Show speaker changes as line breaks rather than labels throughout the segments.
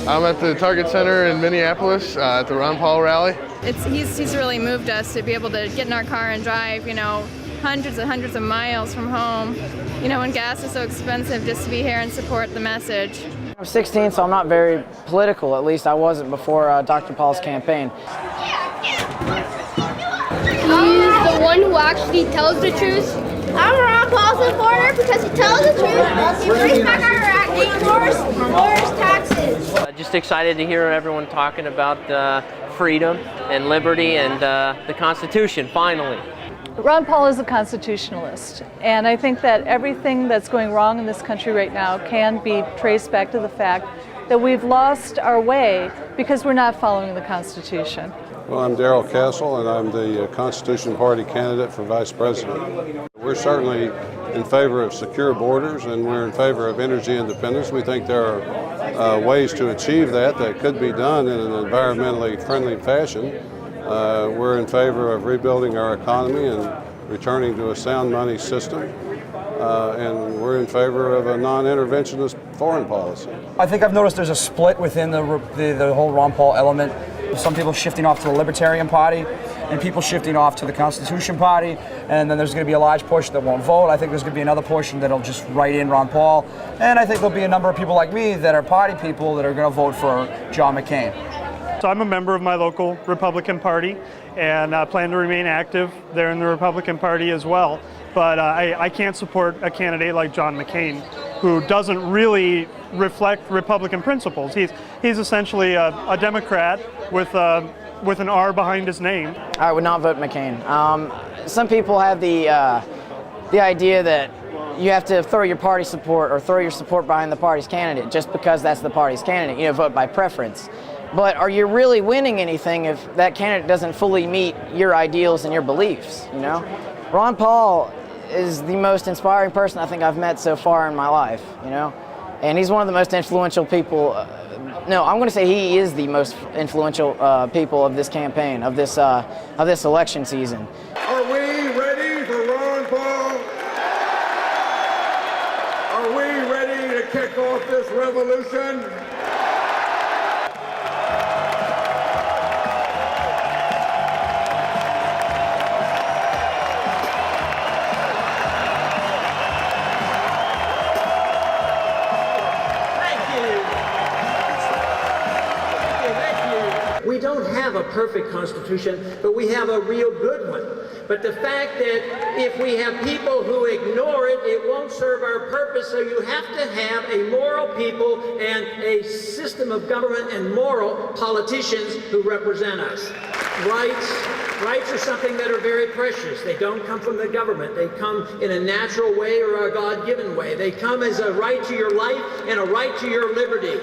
I'm at the Target Center in Minneapolis at the Ron Paul rally.
He's really moved us to be able to get in our car and drive, hundreds and hundreds of miles from home. When gas is so expensive, just to be here and support the message.
I'm 16, so I'm not very political. At least I wasn't before Dr. Paul's campaign.
He's the one who actually tells the truth. I'm a Ron Paul supporter because he tells the truth. He brings back our aid, lowers taxes.
Just excited to hear everyone talking about freedom and liberty and the Constitution, finally.
Ron Paul is a constitutionalist, and I think that everything that's going wrong in this country right now can be traced back to the fact that we've lost our way because we're not following the Constitution.
Well, I'm Darrell Castle, and I'm the Constitution Party candidate for Vice President. We're certainly in favor of secure borders, and we're in favor of energy independence. We think there are ways to achieve that could be done in an environmentally friendly fashion. We're in favor of rebuilding our economy and returning to a sound money system. And we're in favor of a non-interventionist foreign policy.
I think I've noticed there's a split within the whole Ron Paul element. Some people shifting off to the Libertarian Party and people shifting off to the Constitution Party, and then there's going to be a large portion that won't vote. I think there's going to be another portion that'll just write in Ron Paul, and I think there'll be a number of people like me that are party people that are going to vote for John McCain.
So I'm a member of my local Republican Party and plan to remain active there in the Republican Party as well. But I can't support a candidate like John McCain, who doesn't really reflect Republican principles. He's essentially a Democrat with an R behind his name.
I would not vote McCain. Some people have the idea that you have to throw your party support or throw your support behind the party's candidate just because that's the party's candidate. Vote by preference. But are you really winning anything if that candidate doesn't fully meet your ideals and your beliefs? Ron Paul is the most inspiring person I think I've met so far in my life. And he's one of the most influential people. No, I'm going to say he is the most influential people of this campaign, of this election season.
Are we ready for Ron Paul? Are we ready to kick off this revolution?
We don't have a perfect Constitution, but we have a real good one. But the fact that if we have people who ignore it, it won't serve our purpose, so you have to have a moral people and a system of government and moral politicians who represent us. Rights are something that are very precious. They don't come from the government. They come in a natural way or a God-given way. They come as a right to your life and a right to your liberty.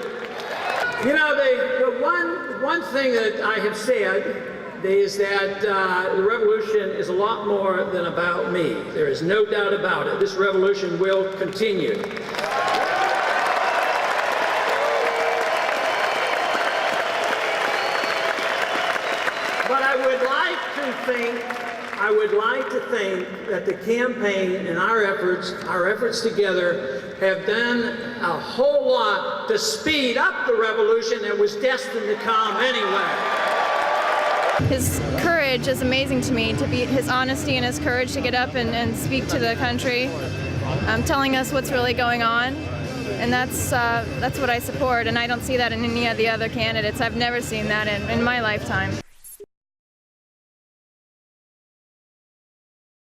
The one thing that I have said is that the revolution is a lot more than about me. There is no doubt about it. This revolution will continue. But I would like to think that the campaign and our efforts together have done a whole lot to speed up the revolution that was destined to come anyway.
His courage is amazing to me, his honesty and his courage to get up and speak to the country, telling us what's really going on. And that's what I support, and I don't see that in any of the other candidates. I've never seen that in my lifetime.